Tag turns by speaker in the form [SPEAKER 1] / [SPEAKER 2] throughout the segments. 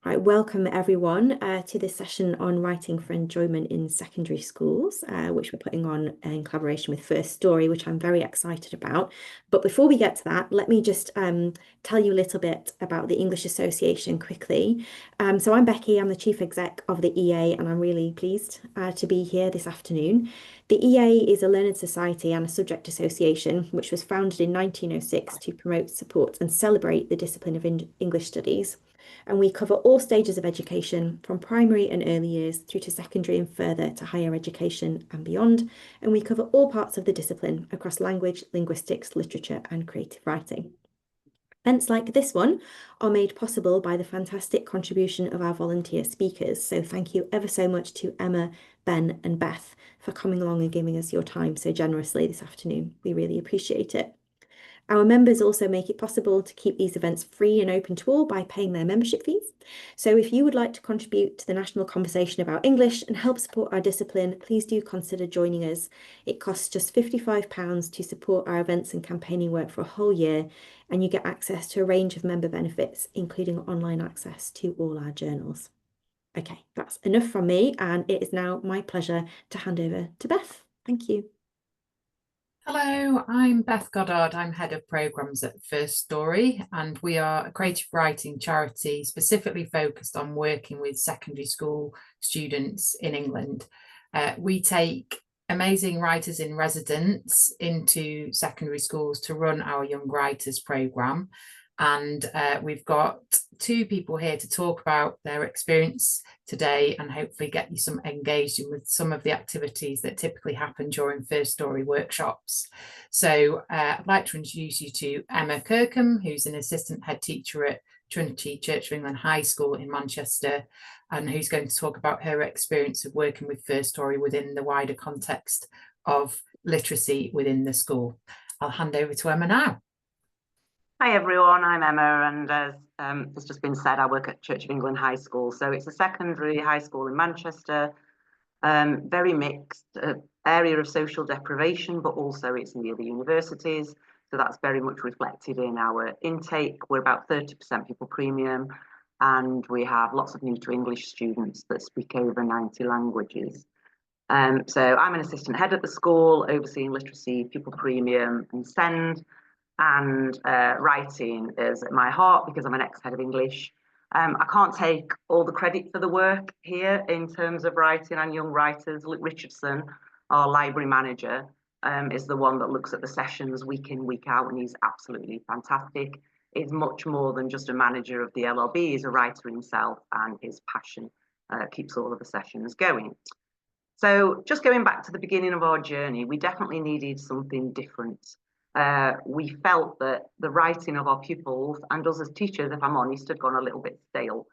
[SPEAKER 1] Right, welcome everyone to this session on writing for enjoyment in secondary schools, which we're putting on in collaboration with First Story, which I'm very excited about. But before we get to that, let me just tell you a little bit about the English Association quickly. So I'm Becky, I'm the Chief Exec of the EA, and I'm really pleased to be here this afternoon. The EA is a learned society and a subject association, which was founded in 1906 to promote, support, and celebrate the discipline of English studies. And we cover all stages of education from primary and early years through to secondary and further to higher education and beyond. And we cover all parts of the discipline across language, linguistics, literature, and creative writing. Events like this one are made possible by the fantastic contribution of our volunteer speakers. So thank you ever so much to Emma, Ben, and Beth for coming along and giving us your time so generously this afternoon. We really appreciate it. Our members also make it possible to keep these events free and open to all by paying their membership fees. So if you would like to contribute to the national conversation about English and help support our discipline, please do consider joining us. It costs just £55 to support our events and campaigning work for a whole year, and you get access to a range of member benefits, including online access to all our journals. Okay, that's enough from me, and it is now my pleasure to hand over to Beth. Thank you.
[SPEAKER 2] Hello, I'm Beth Goddard. I'm Head of Programmes at First Story, and we are a creative writing charity specifically focused on working with secondary school students in England. We take amazing writers in residence into secondary schools to run our Young Writers programme. And we've got two people here to talk about their experience today and hopefully get you some engaged with some of the activities that typically happen during First Story workshops. So I'd like to introduce you to Emma Kirkham, who's an assistant head teacher at Trinity Church of England High School in Manchester, and who's going to talk about her experience of working with First Story within the wider context of literacy within the school. I'll hand over to Emma now.
[SPEAKER 3] Hi everyone, I'm Emma, and as has just been said, I work at Church of England High School. So it's a secondary high school in Manchester, very mixed, area of social deprivation, but also it's near the universities. So that's very much reflected in our intake. We're about 30% pupil premium, and we have lots of new to English students that speak over 90 languages. So I'm an assistant head at the school, overseeing literacy, pupil premium, and SEND. And writing is at my heart because I'm an ex-head of English. I can't take all the credit for the work here in terms of writing and young writers. Luke Richardson, our library manager, is the one that looks at the sessions week in, week out, and he's absolutely fantastic. He's much more than just a manager of the LRB. He's a writer himself, and his passion keeps all of the sessions going. So just going back to the beginning of our journey, we definitely needed something different. We felt that the writing of our pupils and us as teachers, if I'm honest, had gone a little bit stale.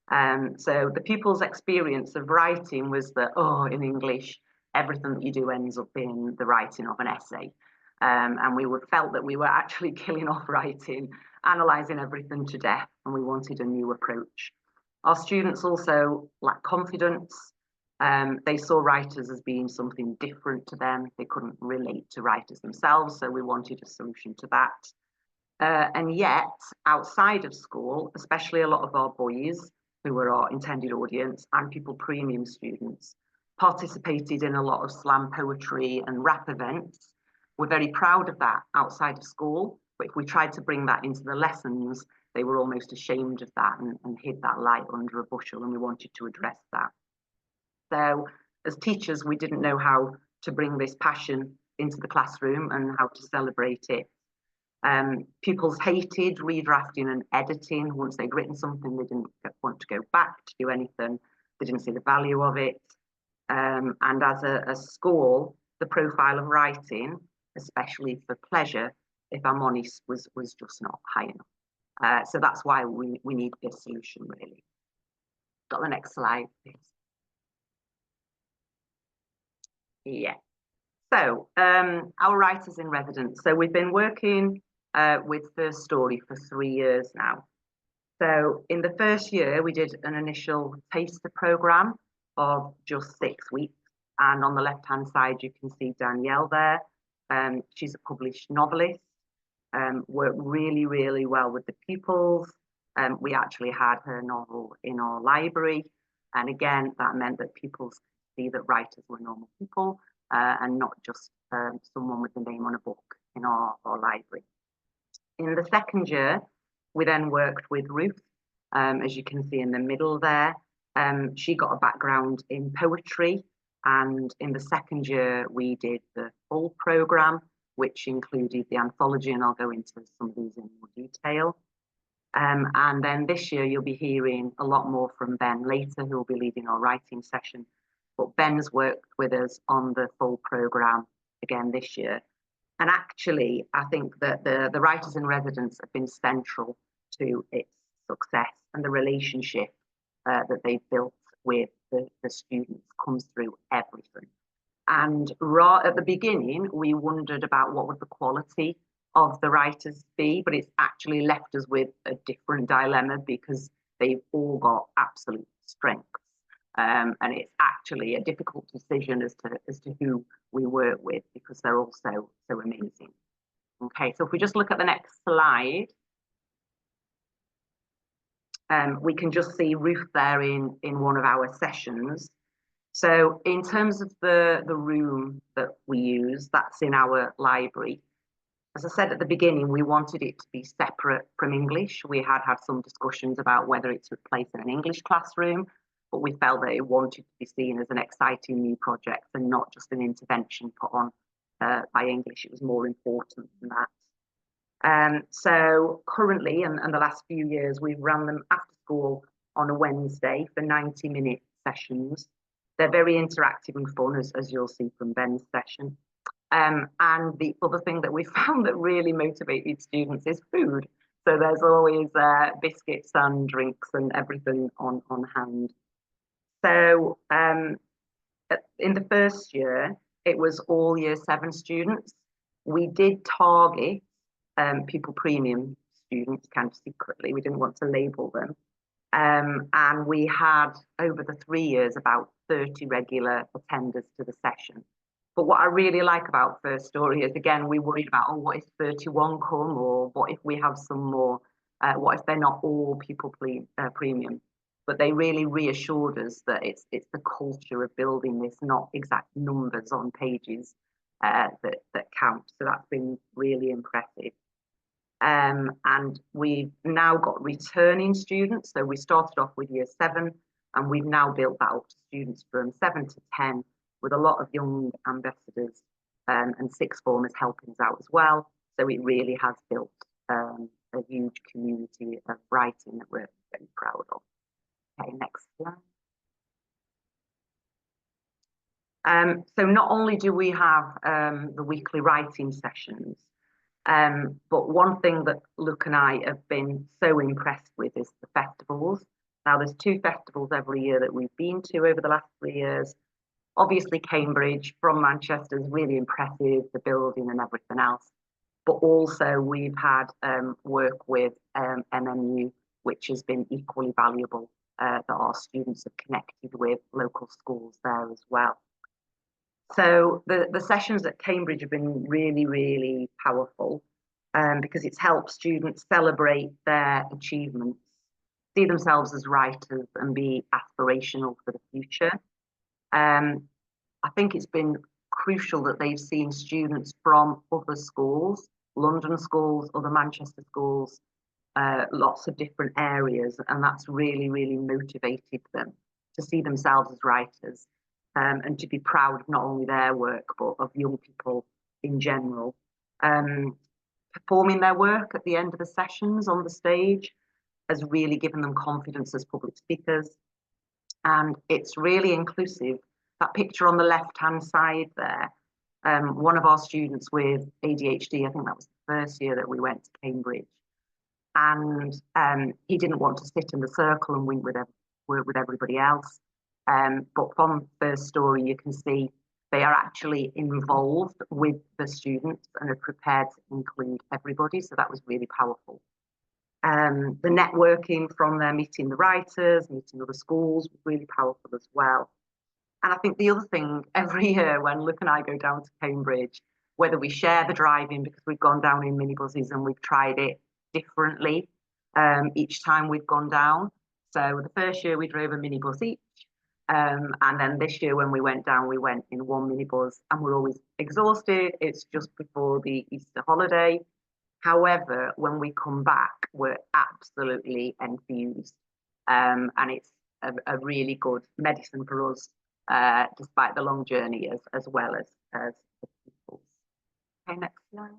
[SPEAKER 3] So the pupils' experience of writing was that, in English, everything that you do ends up being the writing of an essay. And we felt that we were actually killing off writing, analysing everything to death, and we wanted a new approach. Our students also lacked confidence. They saw writers as being something different to them. They couldn't relate to writers themselves, so we wanted a solution to that. And yet, outside of school, especially a lot of our boys, who were our intended audience, and pupil premium students, participated in a lot of slam poetry and rap events. We're very proud of that outside of school, but if we tried to bring that into the lessons, they were almost ashamed of that and hid that light under a bushel, and we wanted to address that. So as teachers, we didn't know how to bring this passion into the classroom and how to celebrate it. Pupils hated redrafting and editing. Once they'd written something, they didn't want to go back to do anything. They didn't see the value of it. And as a school, the profile of writing, especially for pleasure, if I'm honest, was just not high enough. So that's why we need this solution, really. Got the next slide, please. Yeah. So our writers in residence. So we've been working with First Story for 3 years now. So in the first year, we did an initial taster programme of just 6 weeks. And on the left-hand side, you can see Danielle there. She's a published novelist. Worked really, really well with the pupils. we actually had her novel in our library. And again, that meant that people see that writers were normal people and not just someone with the name on a book in our library. In the second year, we then worked with Ruth, as you can see in the middle there. She got a background in poetry, and in the second year, we did the full programme, which included the anthology, and I'll go into some of these in more detail. And then this year, you'll be hearing a lot more from Ben later, who will be leading our writing session. But Ben's worked with us on the full programme again this year. And actually, I think that the writers in residence have been central to its success, and the relationship that they've built with the students comes through everything. And right at the beginning, we wondered about what would the quality of the writers be, but it's actually left us with a different dilemma because they've all got absolute strengths. And it's actually a difficult decision as to who we work with because they're all so amazing. Okay, so if we just look at the next slide, we can just see Ruth there in one of our sessions. So in terms of the room that we use, that's in our library. As I said at the beginning, we wanted it to be separate from English. We had some discussions about whether it's replaced in an English classroom, but we felt that it wanted to be seen as an exciting new project and not just an intervention put on by English. It was more important than that. So currently, and the last few years, we've run them after school on a Wednesday for 90-minute sessions. They're very interactive and fun, as you'll see from Ben's session. And the other thing that we found that really motivated students is food. So there's always biscuits and drinks and everything on hand. So in the first year, it was all Year 7 students. We did target Pupil Premium students kind of secretly. We didn't want to label them. And we had, over the 3 years, about 30 regular attenders to the session. But what I really like about First Story is, again, we worried about, oh, what if 31 come, or what if we have some more? What if they're not all Pupil Premium? But they really reassured us that it's the culture of building this, not exact numbers on pages that count. So that's been really impressive. And we've now got returning students. So we started off with Year 7, and we've now built that up to students from 7 to 10, with a lot of young ambassadors and sixth formers helping us out as well. So it really has built a huge community of writing that we're very proud of. Okay, next slide. So not only do we have the weekly writing sessions, but one thing that Luke and I have been so impressed with is the festivals. Now, there's 2 festivals every year that we've been to over the last 3 years. Obviously, Cambridge from Manchester is really impressive, the building and everything else. But also we've had work with MMU, which has been equally valuable, that our students have connected with local schools there as well. So the sessions at Cambridge have been really, really powerful because it's helped students celebrate their achievements, see themselves as writers and be aspirational for the future. I think it's been crucial that they've seen students from other schools, London schools, other Manchester schools, lots of different areas, and that's really, really motivated them to see themselves as writers and to be proud of not only their work, but of young people in general. Performing their work at the end of the sessions on the stage has really given them confidence as public speakers, and it's really inclusive. That picture on the left-hand side there, one of our students with ADHD, I think that was the first year that we went to Cambridge, and he didn't want to sit in the circle and work with everybody else. But from First Story, you can see they are actually involved with the students and are prepared to include everybody. So that was really powerful. The networking from there, meeting the writers, meeting other schools, was really powerful as well. And I think the other thing, every year when Luke and I go down to Cambridge, whether we share the driving because we've gone down in minibuses and we've tried it differently, each time we've gone down. So the first year we drove a minibus each. And then this year when we went down, we went in one minibus, and we're always exhausted. It's just before the Easter holiday. However, when we come back, we're absolutely enthused. And it's a really good medicine for us, despite the long journey, as well as the pupils. Okay, next slide.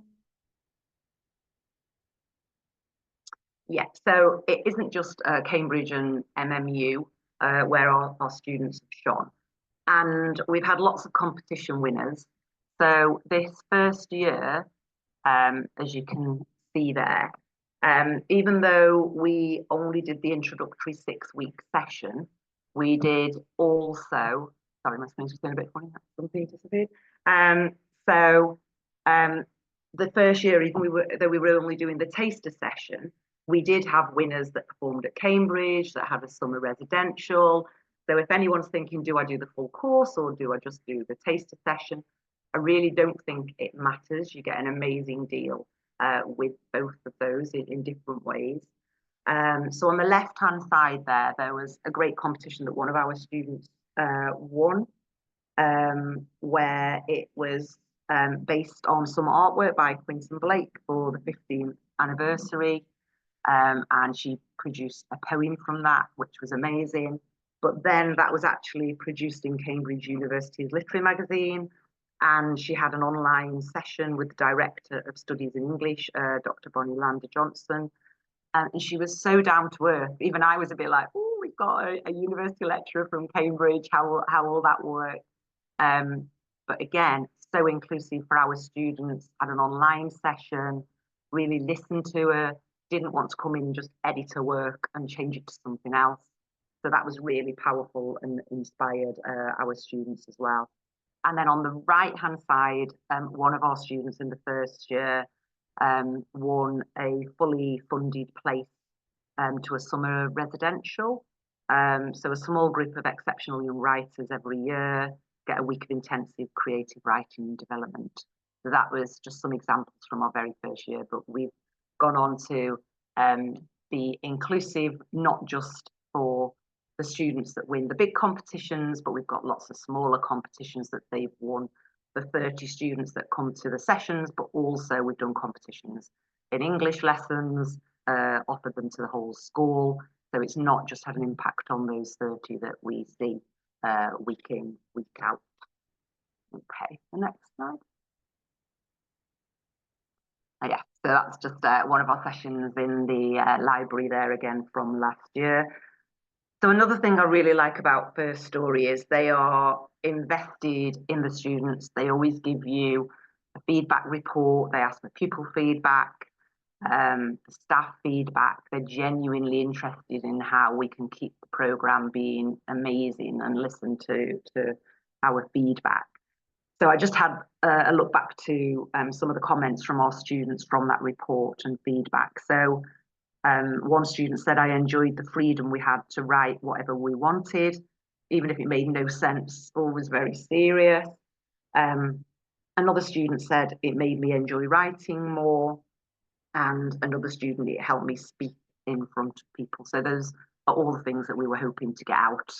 [SPEAKER 3] Yeah, so it isn't just Cambridge and MMU where our students have shone. And we've had lots of competition winners. So this first year, as you can see there, even though we only did the introductory 6-week session, we did also, sorry, my screen's just going a bit funny, something disappeared. The first year, even though we were only doing the taster session, we did have winners that performed at Cambridge, that had a summer residential. So if anyone's thinking, do I do the full course or do I just do the taster session? I really don't think it matters. You get an amazing deal with both of those in different ways. So on the left-hand side there was a great competition that one of our students won, where it was based on some artwork by Quinton Blake for the 15th anniversary. And she produced a poem from that, which was amazing. But then that was actually produced in Cambridge University's literary magazine. And she had an online session with the Director of Studies in English, Dr. Bonnie Lander Johnson. And she was so down to earth. Even I was a bit like, oh, we've got a university lecturer from Cambridge. How will that work? But again, so inclusive for our students. Had an online session, really listened to her, didn't want to come in and just edit her work and change it to something else. So that was really powerful and inspired our students as well. And then on the right-hand side, one of our students in the first year won a fully funded place to a summer residential. So a small group of exceptional young writers every year get a week of intensive creative writing and development. So that was just some examples from our very first year, but we've gone on to be inclusive, not just for the students that win the big competitions, but we've got lots of smaller competitions that they've won, the 30 students that come to the sessions, but also we've done competitions in English lessons, offered them to the whole school. So it's not just had an impact on those 30 that we see week in, week out. Okay, the next slide. Oh, yeah, so that's just one of our sessions in the library there again from last year. So another thing I really like about First Story is they are invested in the students. They always give you a feedback report. They ask for pupil feedback, staff feedback. They're genuinely interested in how we can keep the programme being amazing and listen to our feedback. So I just had a look back to some of the comments from our students from that report and feedback. So one student said, I enjoyed the freedom we had to write whatever we wanted, even if it made no sense or was very serious. Another student said, it made me enjoy writing more. And another student, it helped me speak in front of people. So those are all the things that we were hoping to get out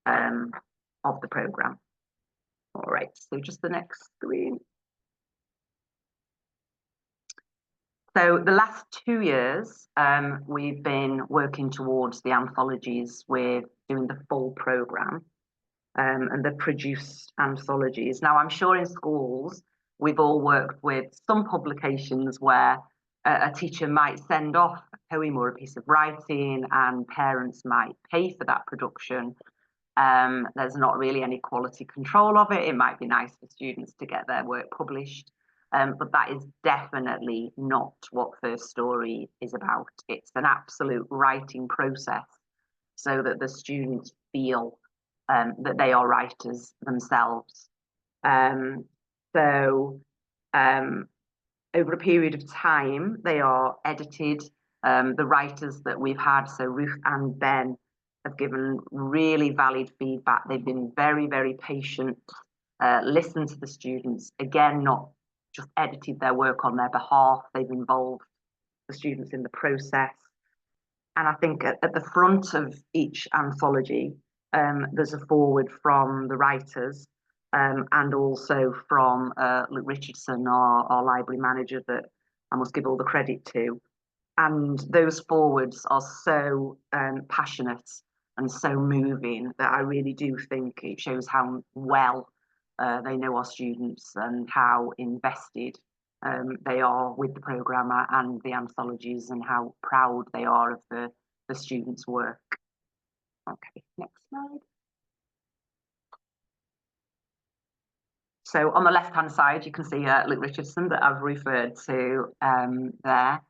[SPEAKER 3] of the programme. All right, so just the next screen. So the last 2 years, we've been working towards the anthologies. We're doing the full programme and the produced anthologies. Now, I'm sure in schools, we've all worked with some publications where a teacher might send off a poem or a piece of writing and parents might pay for that production. There's not really any quality control of it. It might be nice for students to get their work published. But that is definitely not what First Story is about. It's an absolute writing process so that the students feel that they are writers themselves. Over a period of time, they are edited. The writers that we've had, so Ruth and Ben, have given really valid feedback. They've been very, very patient, listened to the students, again, not just edited their work on their behalf. They've involved the students in the process. And I think at the front of each anthology, there's a foreword from the writers, and also from Luke Richardson, our library manager, that I must give all the credit to. And those forewords are so passionate and so moving that I really do think it shows how well they know our students and how invested they are with the programme and the anthologies, and how proud they are of the students' work. Okay, next slide. So on the left-hand side, you can see Luke Richardson that I've referred to there.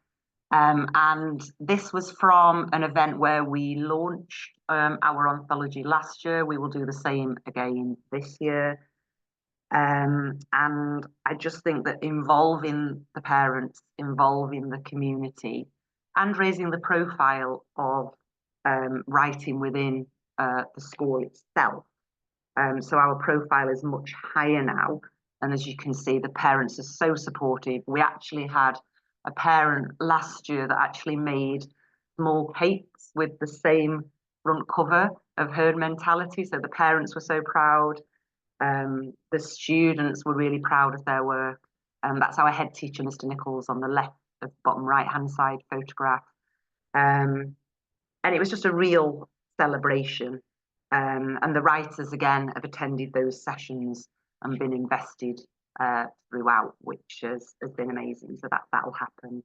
[SPEAKER 3] And this was from an event where we launched our anthology last year. We will do the same again this year. And I just think that involving the parents, involving the community, and raising the profile of writing within the school itself. So our profile is much higher now. And as you can see, the parents are so supportive. We actually had a parent last year that actually made small cakes with the same front cover of Herd Mentality. So the parents were so proud. The students were really proud of their work. That's our head teacher, Mr. Nichols, on the left of the bottom right-hand side photograph. And it was just a real celebration. And the writers, again, have attended those sessions and been invested throughout, which has been amazing. So that'll happen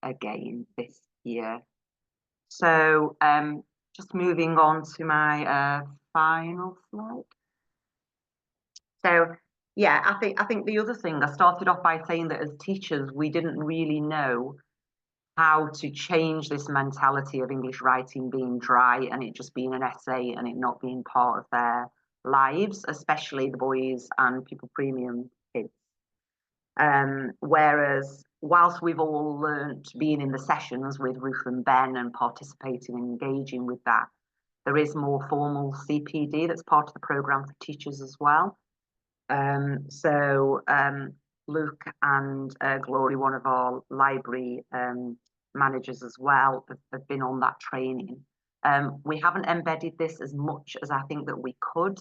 [SPEAKER 3] again this year. So just moving on to my final slide. So yeah, I think the other thing, I started off by saying that as teachers, we didn't really know how to change this mentality of English writing being dry and it just being an essay and it not being part of their lives, especially the boys and pupil premium kids. Whereas whilst we've all learnt being in the sessions with Ruth and Ben and participating and engaging with that, there is more formal CPD that's part of the programme for teachers as well. So Luke and Glory, one of our library managers as well, have been on that training. We haven't embedded this as much as I think that we could,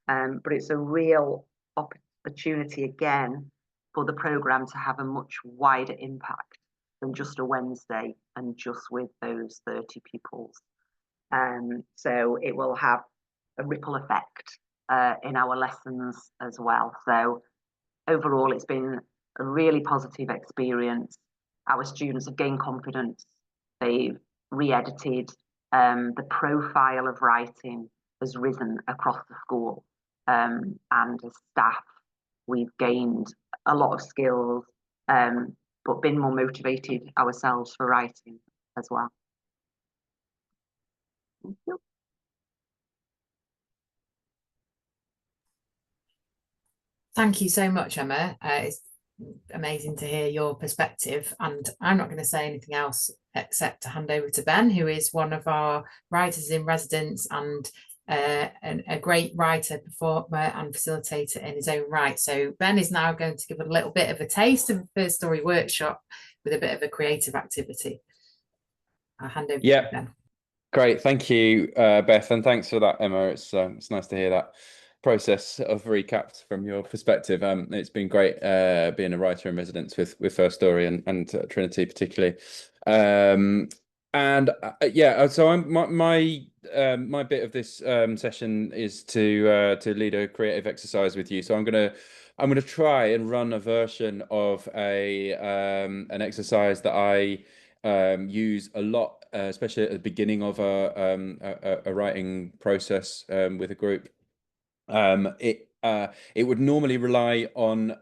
[SPEAKER 3] but it's a real opportunity again for the programme to have a much wider impact than just a Wednesday and just with those 30 pupils. So it will have a ripple effect in our lessons as well. So overall, it's been a really positive experience. Our students have gained confidence. They've re-edited. The profile of writing has risen across the school. And as staff, we've gained a lot of skills, but been more motivated ourselves for writing as well. Thank you.
[SPEAKER 2] Thank you so much, Emma. It's amazing to hear your perspective, and I'm not going to say anything else except to hand over to Ben, who is one of our writers in residence and a great writer, performer and facilitator in his own right. So Ben is now going to give a little bit of a taste of the First Story workshop with a bit of a creative activity. I'll hand over to Ben.
[SPEAKER 4] Great, thank you, Beth, and thanks for that, Emma. It's nice to hear that process of recaps from your perspective. It's been great being a writer in residence with First Story and Trinity particularly. Yeah, so my bit of this session is to lead a creative exercise with you. So I'm gonna try and run a version of an exercise that I use a lot, especially at the beginning of a writing process with a group. It would normally rely on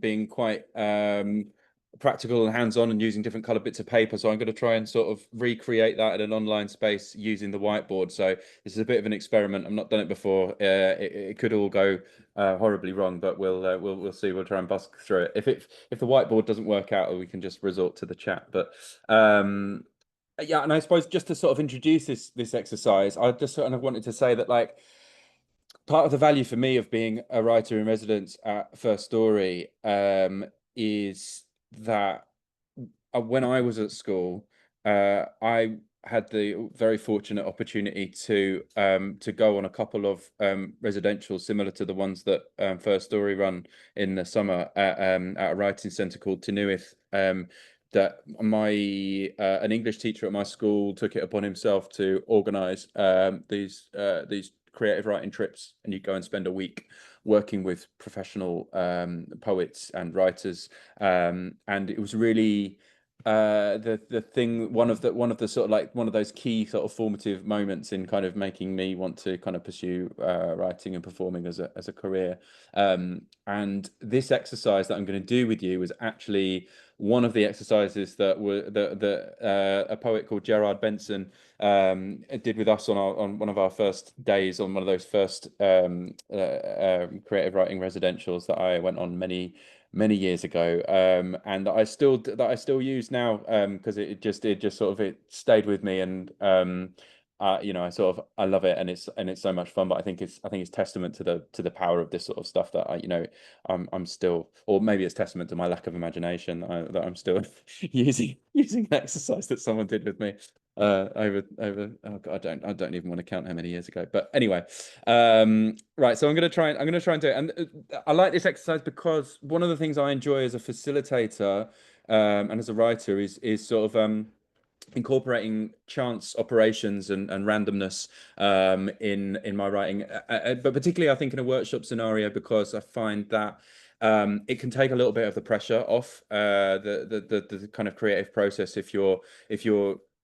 [SPEAKER 4] being quite practical and hands-on and using different colored bits of paper. So I'm going to try and sort of recreate that in an online space using the whiteboard. So this is a bit of an experiment. I've not done it before. It could all go horribly wrong, but we'll see. We'll try and bust through it. If the whiteboard doesn't work out, we can just resort to the chat. But yeah, and I suppose just to sort of introduce this exercise, I just sort of wanted to say that, like, part of the value for me of being a writer in residence at First Story is that when I was at school, I had the very fortunate opportunity to go on a couple of residentials similar to the ones that First Story run in the summer at a writing centre called Tynuith. That an English teacher at my school took it upon himself to organise these creative writing trips, and you go and spend a week working with professional poets and writers, and it was really the thing, one of the sort of like one of those key sort of formative moments in kind of making me want to kind of pursue writing and performing as a career. And this exercise that I'm going to do with you was actually one of the exercises that a poet called Gerard Benson did with us on one of our first days, on one of those first creative writing residentials that I went on many years ago, and that I still use now, because it just sort of it stayed with me, and you know, I love it, and it's so much fun. But I think it's testament to the power of this sort of stuff that I'm still, or maybe it's testament to my lack of imagination that I'm still using an exercise that someone did with me over oh God, I don't even want to count how many years ago. But anyway, right, so I'm going to try and do it. And I like this exercise because one of the things I enjoy as a facilitator and as a writer is sort of incorporating chance operations and randomness in my writing, but particularly I think in a workshop scenario, because I find that it can take a little bit of the pressure off the kind of creative process if you're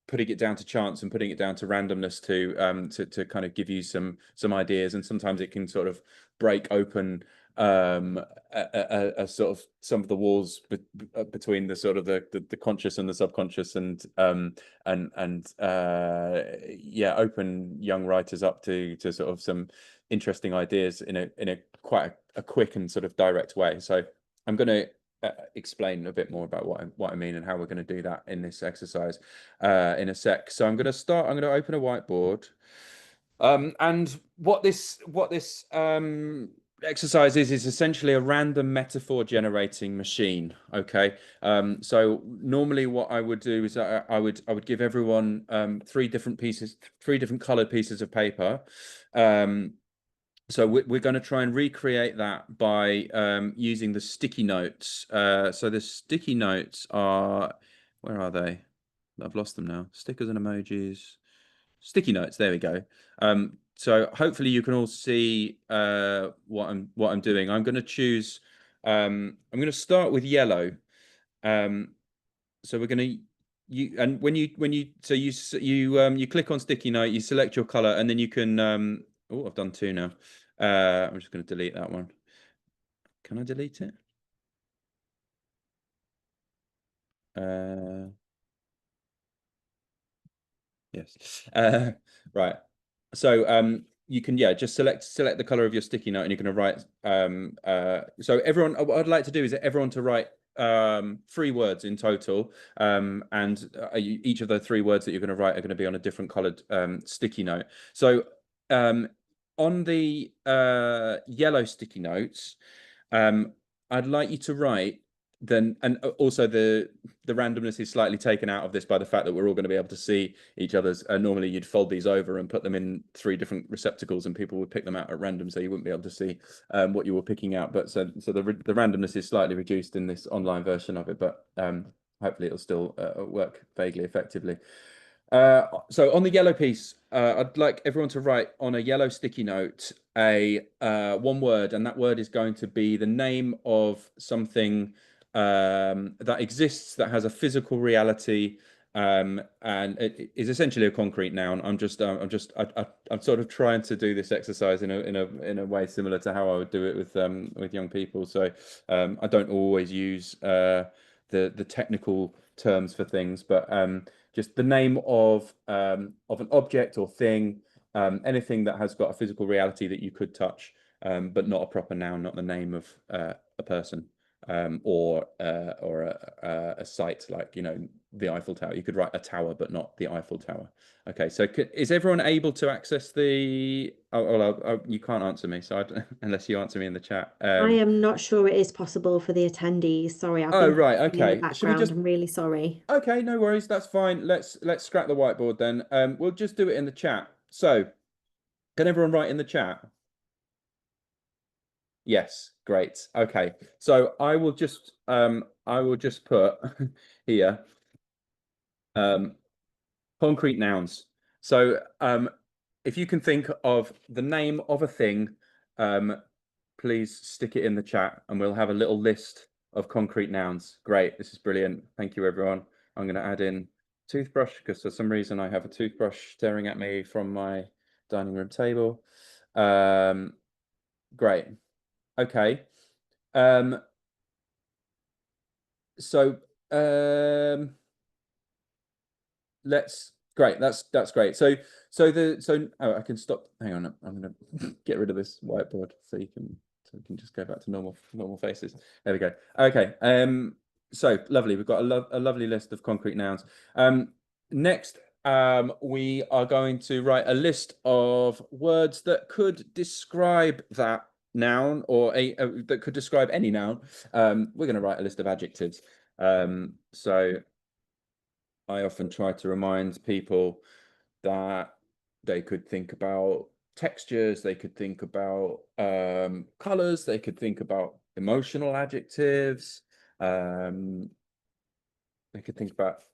[SPEAKER 4] putting it down to chance and putting it down to randomness to kind of give you some ideas. And sometimes it can sort of break open a sort of some of the walls between the sort of the conscious and the subconscious, and yeah, open young writers up to sort of some interesting ideas in a quite a quick and sort of direct way. So I'm going to explain a bit more about what I mean and how we're going to do that in this exercise in a sec. So I'm going to open a whiteboard, and what this exercise is essentially a random metaphor generating machine. Okay, so normally what I would do is I would give everyone three different colored pieces of paper. So we're going to try and recreate that by using the sticky notes. So the sticky notes are, where are they? I've lost them now. Stickers and emojis. Sticky notes. There we go. So hopefully you can all see what I'm doing. I'm going to choose. I'm going to start with yellow. So we're going to and when you click on sticky note, you select your color, and then you can. Oh, I've done two now. I'm just going to delete that one. Can I delete it? Yes. Right. So you can just select the color of your sticky note, and you're going to write. So everyone, what I'd like to do is everyone to write 3 words in total, and each of the 3 words that you're going to write are going to be on a different colored sticky note. So on the yellow sticky notes, I'd like you to write then, and also the randomness is slightly taken out of this by the fact that we're all going to be able to see each other's. Normally you'd fold these over and put them in 3 different receptacles, and people would pick them out at random, so you wouldn't be able to see what you were picking out. But so the randomness is slightly reduced in this online version of it, but hopefully it'll still work vaguely effectively. So on the yellow piece, I'd like everyone to write on a yellow sticky note one word, and that word is going to be the name of something that exists, that has a physical reality, and it is essentially a concrete noun. I'm sort of trying to do this exercise in a way similar to how I would do it with young people. So I don't always use the technical terms for things, but just the name of an object or thing, anything that has got a physical reality that you could touch, but not a proper noun, not the name of a person. or a site like, you know, the Eiffel Tower. You could write a tower, but not the Eiffel Tower. Okay, so is everyone able to access the? You can't answer me, so unless you answer me in the chat.
[SPEAKER 1] I am not sure it is possible for the attendees. Sorry, I've been
[SPEAKER 4] Right,
[SPEAKER 1] in the
[SPEAKER 4] okay. Should we
[SPEAKER 1] background.
[SPEAKER 4] just?
[SPEAKER 1] I'm really sorry.
[SPEAKER 4] Okay, no worries. That's fine. Let's scrap the whiteboard then. We'll just do it in the chat. So, can everyone write in the chat? Yes, great. Okay, so I will just put here concrete nouns. So if you can think of the name of a thing, please stick it in the chat and we'll have a little list of concrete nouns. Great, this is brilliant. Thank you, everyone. I'm going to add in toothbrush because for some reason I have a toothbrush staring at me from my dining room table. Great. Okay. That's great. So I can stop. Hang on, I'm gonna get rid of this whiteboard so we can just go back to normal faces. There we go. Okay. So lovely. We've got a lovely list of concrete nouns. Next, we are going to write a list of words that could describe that noun or that could describe any noun. We're going to write a list of adjectives. So I often try to remind people that they could think about textures, they could think about colors, they could think about emotional adjectives, they could think about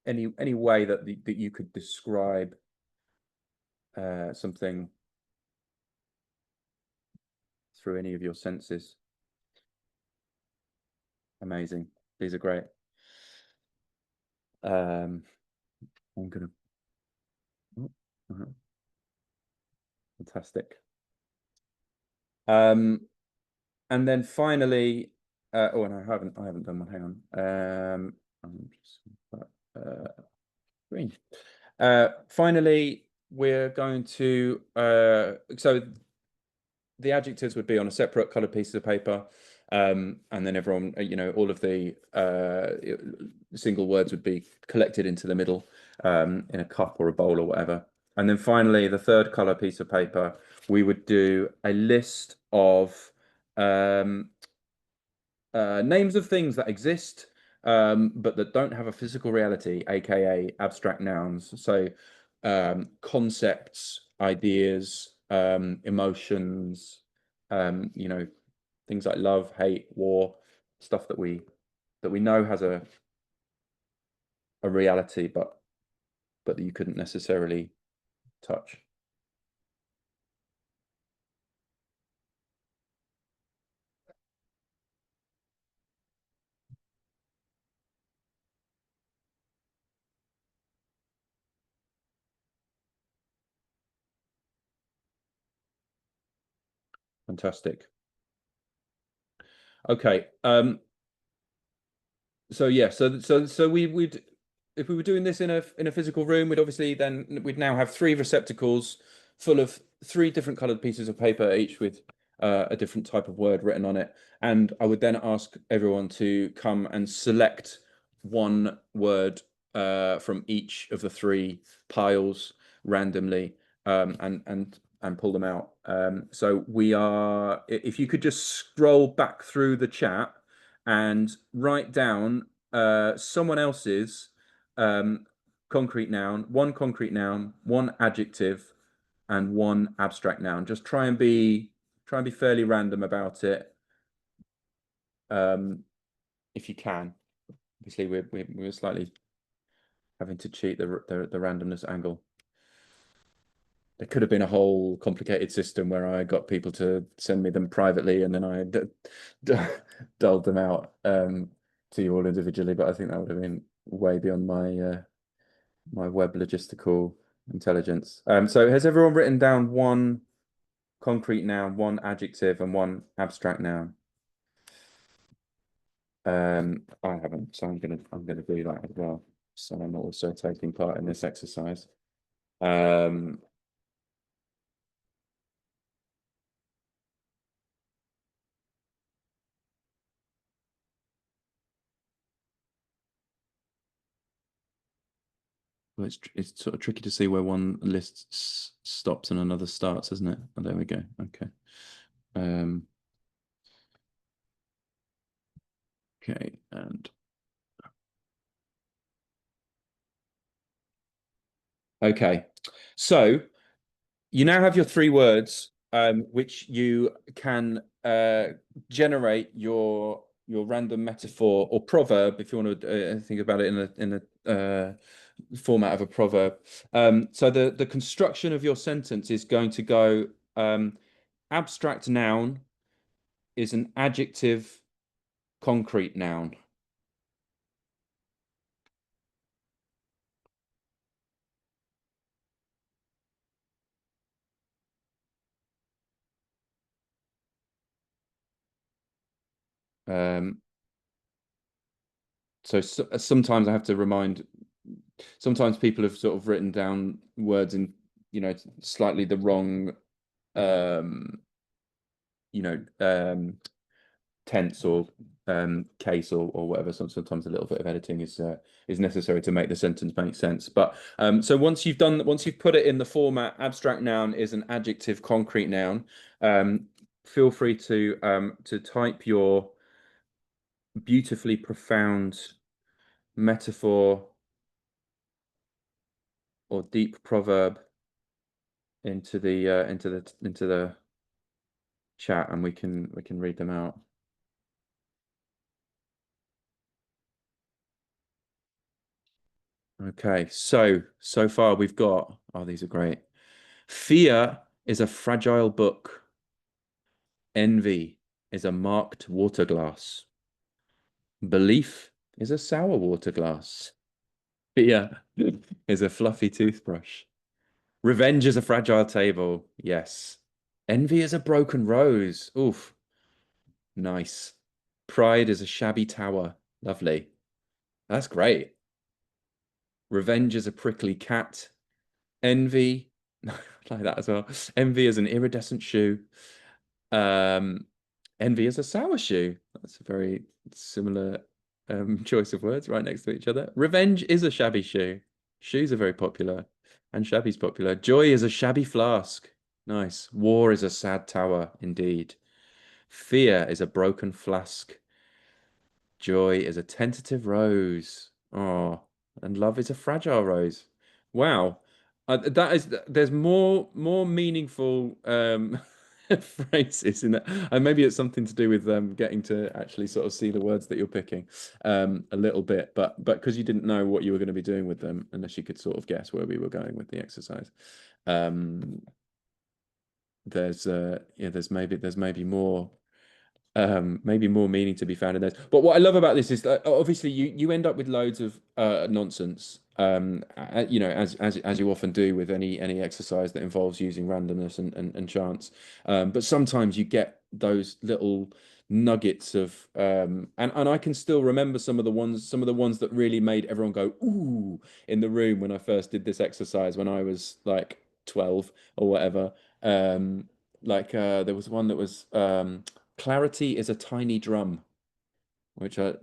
[SPEAKER 4] any way that that you could describe something through any of your senses. Amazing. These are great. I'm gonna fantastic. And then finally, oh, and I haven't done one. Hang on. I'm just green. Finally, we're going to so the adjectives would be on a separate colored piece of paper, and then everyone, you know, all of the single words would be collected into the middle in a cup or a bowl or whatever. And then finally, the third color piece of paper, we would do a list of names of things that exist, but that don't have a physical reality, aka abstract nouns. So concepts, ideas, emotions, you know, things like love, hate, war, stuff that we know has a reality, but that you couldn't necessarily touch. Fantastic. Okay. So yeah, so we'd if we were doing this in a physical room, we'd now have 3 receptacles full of 3 different colored pieces of paper, each with a different type of word written on it. And I would then ask everyone to come and select one word from each of the 3 piles randomly, and pull them out. So if you could just scroll back through the chat and write down someone else's concrete noun, one adjective, and one abstract noun. Just try and be fairly random about it, if you can. Obviously, we're slightly having to cheat the randomness angle. There could have been a whole complicated system where I got people to send me them privately, and then I doled them out to you all individually. But I think that would have been way beyond my my web logistical intelligence. So has everyone written down one concrete noun, one adjective, and one abstract noun? I haven't, so I'm gonna do that as well. So I'm also taking part in this exercise. Well, it's sort of tricky to see where one list stops and another starts, isn't it? Oh, there we go. Okay. Okay, and okay. So you now have your 3 words, which you can generate your random metaphor or proverb, if you want to think about it in a format of a proverb. So the construction of your sentence is going to go abstract noun is an adjective concrete noun. So sometimes I have to remind, sometimes people have sort of written down words in, slightly the wrong, tense or case or whatever. Sometimes a little bit of editing is necessary to make the sentence make sense. But so once you've put it in the format, abstract noun is an adjective concrete noun. Feel free to type your beautifully profound metaphor or deep proverb into the chat, and we can read them out. Okay, so far we've got, oh, these are great. Fear is a fragile book. Envy is a marked water glass. Belief is a sour water glass. Fear is a fluffy toothbrush. Revenge is a fragile table. Yes. Envy is a broken rose. Oof. Nice. Pride is a shabby tower. Lovely. That's great. Revenge is a prickly cat. Envy, like that as well. Envy is an iridescent shoe. Envy is a sour shoe. That's a very similar choice of words right next to each other. Revenge is a shabby shoe. Shoes are very popular, and shabby's popular. Joy is a shabby flask. Nice. War is a sad tower, indeed. Fear is a broken flask. Joy is a tentative rose. Oh, and love is a fragile rose. Wow. There's more meaningful phrases in that, and maybe it's something to do with getting to actually sort of see the words that you're picking a little bit, but because you didn't know what you were going to be doing with them, unless you could sort of guess where we were going with the exercise. There's maybe more meaning to be found in those. But what I love about this is that obviously you end up with loads of nonsense, as you often do with any exercise that involves using randomness and chance. But sometimes you get those little nuggets of and I can still remember some of the ones that really made everyone go ooh in the room when I first did this exercise when I was like 12 or whatever. There was one that was clarity is a tiny drum, which I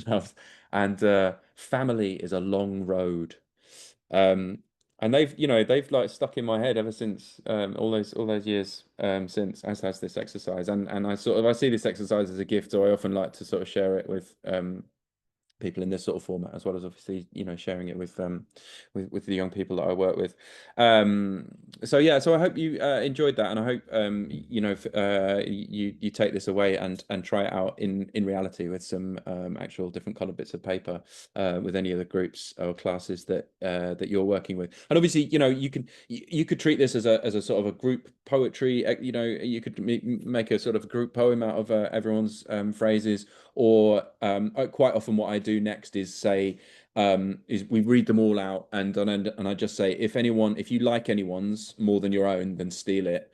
[SPEAKER 4] love, and family is a long road. And they've like stuck in my head ever since all those years since, as has this exercise. And I see this exercise as a gift, so I often like to sort of share it with people in this sort of format, as well as obviously sharing it with the young people that I work with. So I hope you enjoyed that, and I hope you take this away and try it out in reality with some actual different colored bits of paper with any of the groups or classes that you're working with. And obviously you could treat this as a sort of a group poetry. You could make a sort of group poem out of everyone's phrases, or quite often what I do next is say is we read them all out, and I just say, if you like anyone's more than your own, then steal it.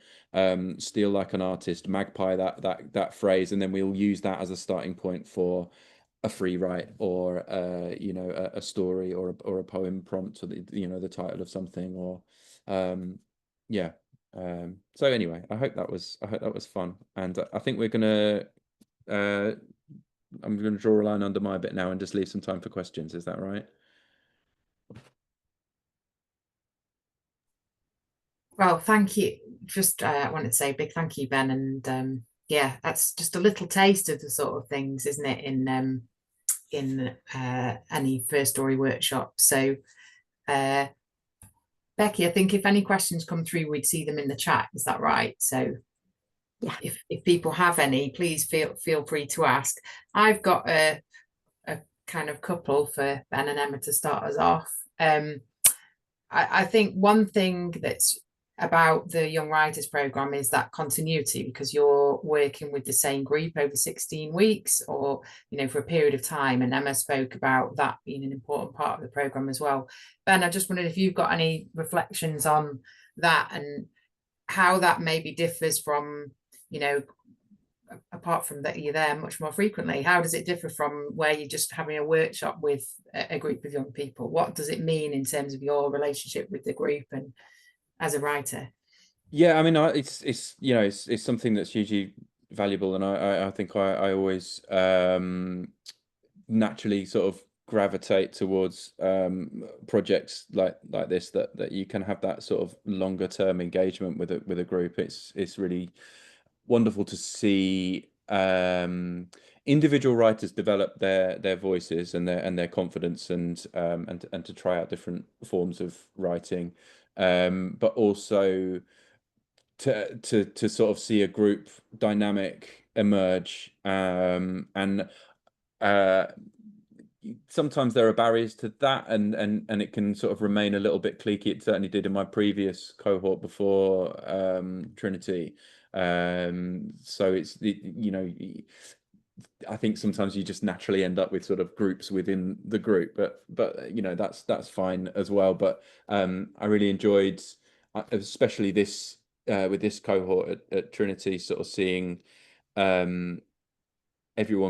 [SPEAKER 4] Steal like an artist, magpie that phrase, and then we'll use that as a starting point for a free write, or a story, or a poem prompt, or the title of something, or yeah. So anyway, I hope that was fun, and I think we're gonna I'm going to draw a line under my bit now and just leave some time for questions. Is that right?
[SPEAKER 2] Well, thank you. Just I wanted to say a big thank you, Ben, and yeah, that's just a little taste of the sort of things, isn't it, in any first story workshop. So, Becky, I think if any questions come through, we'd see them in the chat. Is that right? So,
[SPEAKER 1] Yeah.
[SPEAKER 2] if people have any, please feel free to ask. I've got a kind of couple for Ben and Emma to start us off. I think one thing that's about the Young Writers Programme is that continuity, because you're working with the same group over 16 weeks or, for a period of time. And Emma spoke about that being an important part of the programme as well. Ben, I just wondered if you've got any reflections on that and how that maybe differs from, apart from that you're there much more frequently, how does it differ from where you're just having a workshop with a group of young people? What does it mean in terms of your relationship with the group and as a writer?
[SPEAKER 4] Yeah, I mean, it's something that's hugely valuable, and I think I always naturally sort of gravitate towards projects like this that you can have that sort of longer term engagement with a group. It's really wonderful to see individual writers develop their voices and their confidence and to try out different forms of writing, but also to sort of see a group dynamic emerge, and sometimes there are barriers to that, and it can sort of remain a little bit cliquey. It certainly did in my previous cohort before Trinity. So it's I think sometimes you just naturally end up with sort of groups within the group, but that's fine as well. But I really enjoyed, especially this with this cohort at Trinity, sort of seeing everyone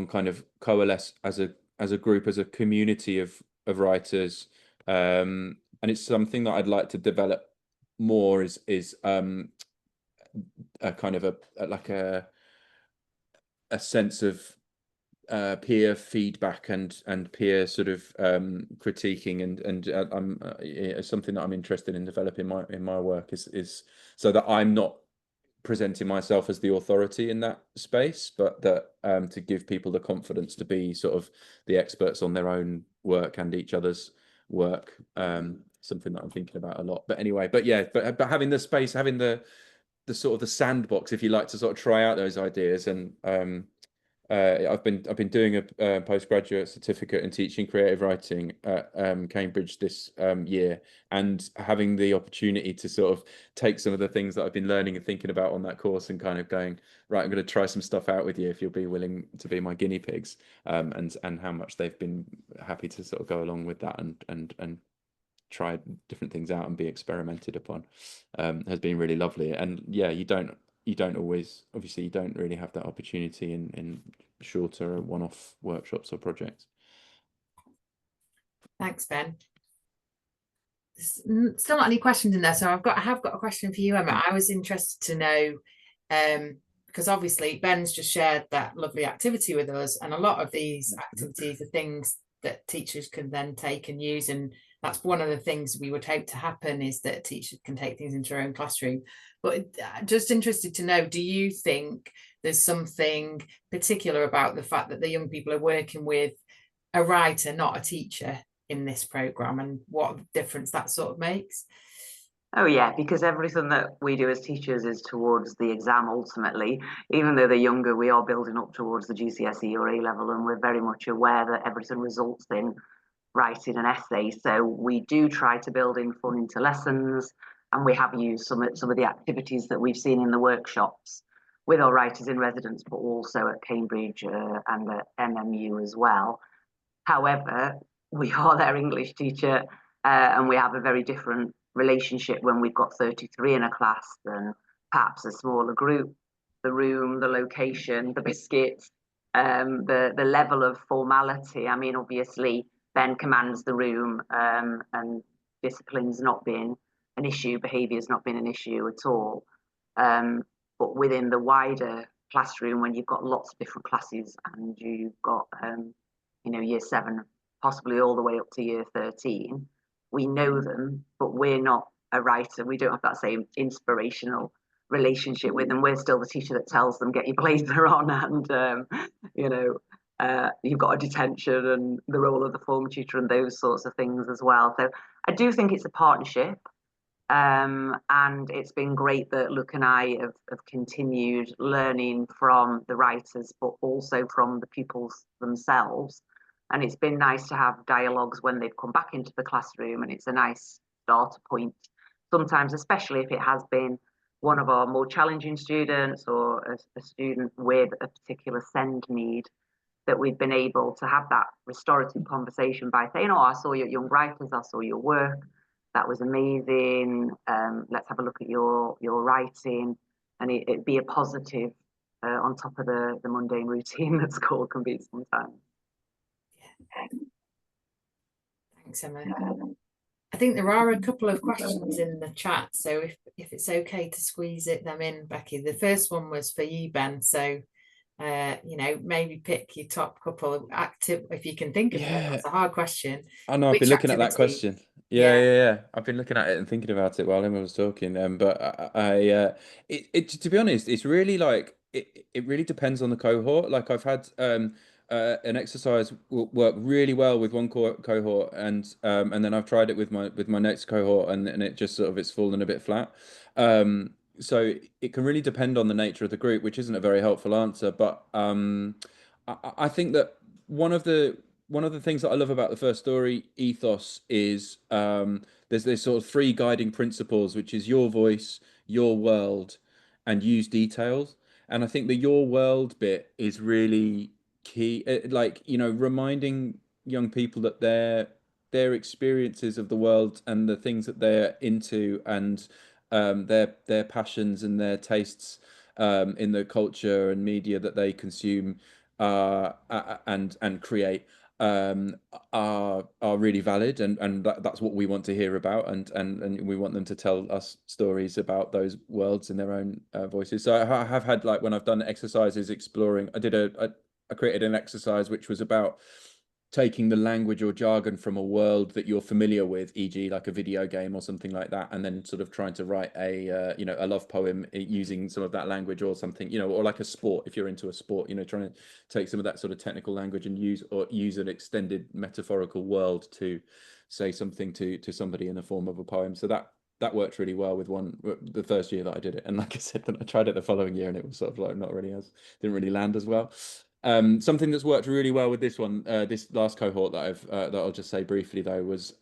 [SPEAKER 4] kind of coalesce as a group, as a community of writers, and it's something that I'd like to develop more. Is a kind of a sense of peer feedback and peer sort of critiquing, and something that I'm interested in developing in my work is so that I'm not presenting myself as the authority in that space, but that to give people the confidence to be sort of the experts on their own work and each other's work. Something that I'm thinking about a lot. But anyway, but having the space, having the sort of the sandbox, if you like, to sort of try out those ideas. And I've been doing a postgraduate certificate in teaching creative writing at Cambridge this year, and having the opportunity to sort of take some of the things that I've been learning and thinking about on that course and kind of going, right, I'm going to try some stuff out with you if you'll be willing to be my guinea pigs, and how much they've been happy to sort of go along with that and try different things out and be experimented upon, has been really lovely. And yeah, you don't always, obviously you don't really have that opportunity in shorter one-off workshops or projects.
[SPEAKER 2] Thanks, Ben. Still not any questions in there, so I have got a question for you, Emma. I was interested to know, because obviously Ben's just shared that lovely activity with us, and a lot of these activities are things that teachers can then take and use, and that's one of the things we would hope to happen, is that teachers can take things into their own classroom. But just interested to know, do you think there's something particular about the fact that the young people are working with a writer, not a teacher, in this programme, and what difference that sort of makes?
[SPEAKER 3] Oh yeah, because everything that we do as teachers is towards the exam ultimately. Even though they're younger, we are building up towards the GCSE or A level, and we're very much aware that everything results in writing an essay. So we do try to build in fun into lessons, and we have used some of the activities that we've seen in the workshops with our writers in residence, but also at Cambridge and at MMU as well. However, we are their English teacher, and we have a very different relationship when we've got 33 in a class than perhaps a smaller group. The room, the location, the biscuits, the level of formality. I mean, obviously, Ben commands the room, and discipline's not been an issue, behaviour's not been an issue at all. But within the wider classroom, when you've got lots of different classes and you've got year 7, possibly all the way up to year 13, we know them, but we're not a writer. We don't have that same inspirational relationship with them. We're still the teacher that tells them, get your blazer on, and you know, you've got a detention, and the role of the form tutor and those sorts of things as well. So I do think it's a partnership. And it's been great that Luke and I have continued learning from the writers, but also from the pupils themselves. And it's been nice to have dialogues when they've come back into the classroom, and it's a nice starter point. Sometimes, especially if it has been one of our more challenging students or a student with a particular SEND need, that we've been able to have that restorative conversation by saying, oh, I saw your young writers, I saw your work. That was amazing. Let's have a look at your writing, and it'd be a positive on top of the mundane routine that school can be sometimes.
[SPEAKER 2] Thanks, Emma. I think there are a couple of questions in the chat, so if it's okay to squeeze them in, Becky. The first one was for you, Ben. So, you know, maybe pick your top couple of active, if you can think of them. That's a hard question.
[SPEAKER 4] I know, I've been looking at that question. Yeah. I've been looking at it and thinking about it while Emma was talking. But to be honest, it's really like it really depends on the cohort. Like I've had an exercise work really well with one cohort, and then I've tried it with my next cohort, and it just sort of it's fallen a bit flat. So it can really depend on the nature of the group, which isn't a very helpful answer. But I think that one of the things that I love about the First Story ethos is there's this sort of 3 guiding principles, which is your voice, your world, and use details. And I think the your world bit is really key. Like, you know, reminding young people that their experiences of the world and the things that they're into, and their passions and their tastes in the culture and media that they consume and create are really valid, and that's what we want to hear about, and we want them to tell us stories about those worlds in their own voices. So I have had, like, when I've done exercises exploring, I created an exercise which was about taking the language or jargon from a world that you're familiar with, e.g. like a video game or something like that, and then sort of trying to write a you know, a love poem using some of that language, or something, you know, or like a sport, if you're into a sport, you know, trying to take some of that sort of technical language and use an extended metaphorical world to say something to somebody in the form of a poem. So that worked really well with the first year that I did it, and like I said, then I tried it the following year, and it was sort of like didn't really land as well. Something that's worked really well with this one, this last cohort that I'll just say briefly though, was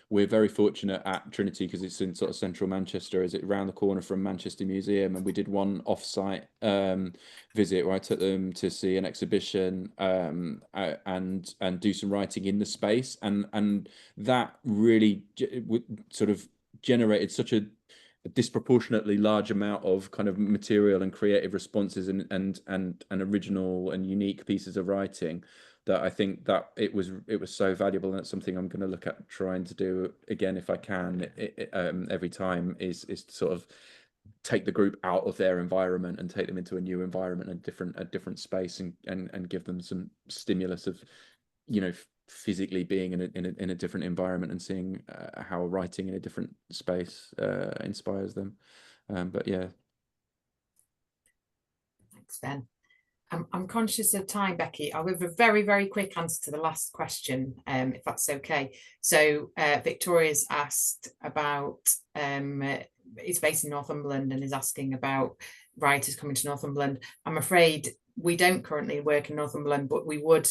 [SPEAKER 4] we're very fortunate at Trinity, because it's in sort of central Manchester, is it around the corner from Manchester Museum, and we did one off-site visit where I took them to see an exhibition and do some writing in the space, and that really sort of generated such a disproportionately large amount of kind of material and creative responses and original and unique pieces of writing, that I think that it was so valuable, and it's something I'm going to look at trying to do again if I can every time, is to sort of take the group out of their environment and take them into a new environment, a different space, and give them some stimulus of, you know, physically being in a different environment, and seeing how writing in a different space inspires them. But yeah.
[SPEAKER 2] Thanks, Ben. I'm conscious of time, Becky. I'll give a very, very quick answer to the last question, if that's okay. So Victoria's asked about, it's based in Northumberland, and is asking about writers coming to Northumberland. I'm afraid we don't currently work in Northumberland, but we would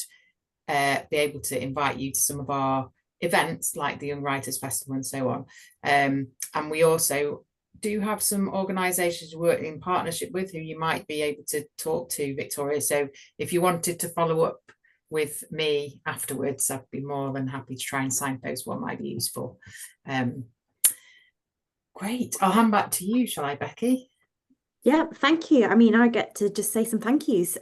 [SPEAKER 2] be able to invite you to some of our events, like the Young Writers Festival and so on. And we also do have some organisations we work in partnership with who you might be able to talk to, Victoria. So if you wanted to follow up with me afterwards, I'd be more than happy to try and signpost what might be useful. Great. I'll hand back to you, shall I, Becky?
[SPEAKER 1] Yeah, thank you. I mean, I get to just say some thank yous.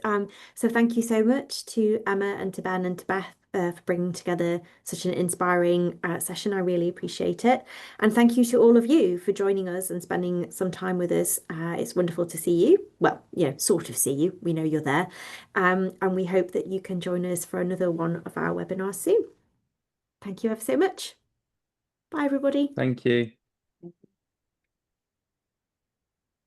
[SPEAKER 1] So thank you so much to Emma and to Ben and to Beth for bringing together such an inspiring session. I really appreciate it. And thank you to all of you for joining us and spending some time with us. It's wonderful to see you. Well, you know, sort of see you. We know you're there. And we hope that you can join us for another one of our webinars soon. Thank you ever so much. Bye, everybody.
[SPEAKER 4] Thank you.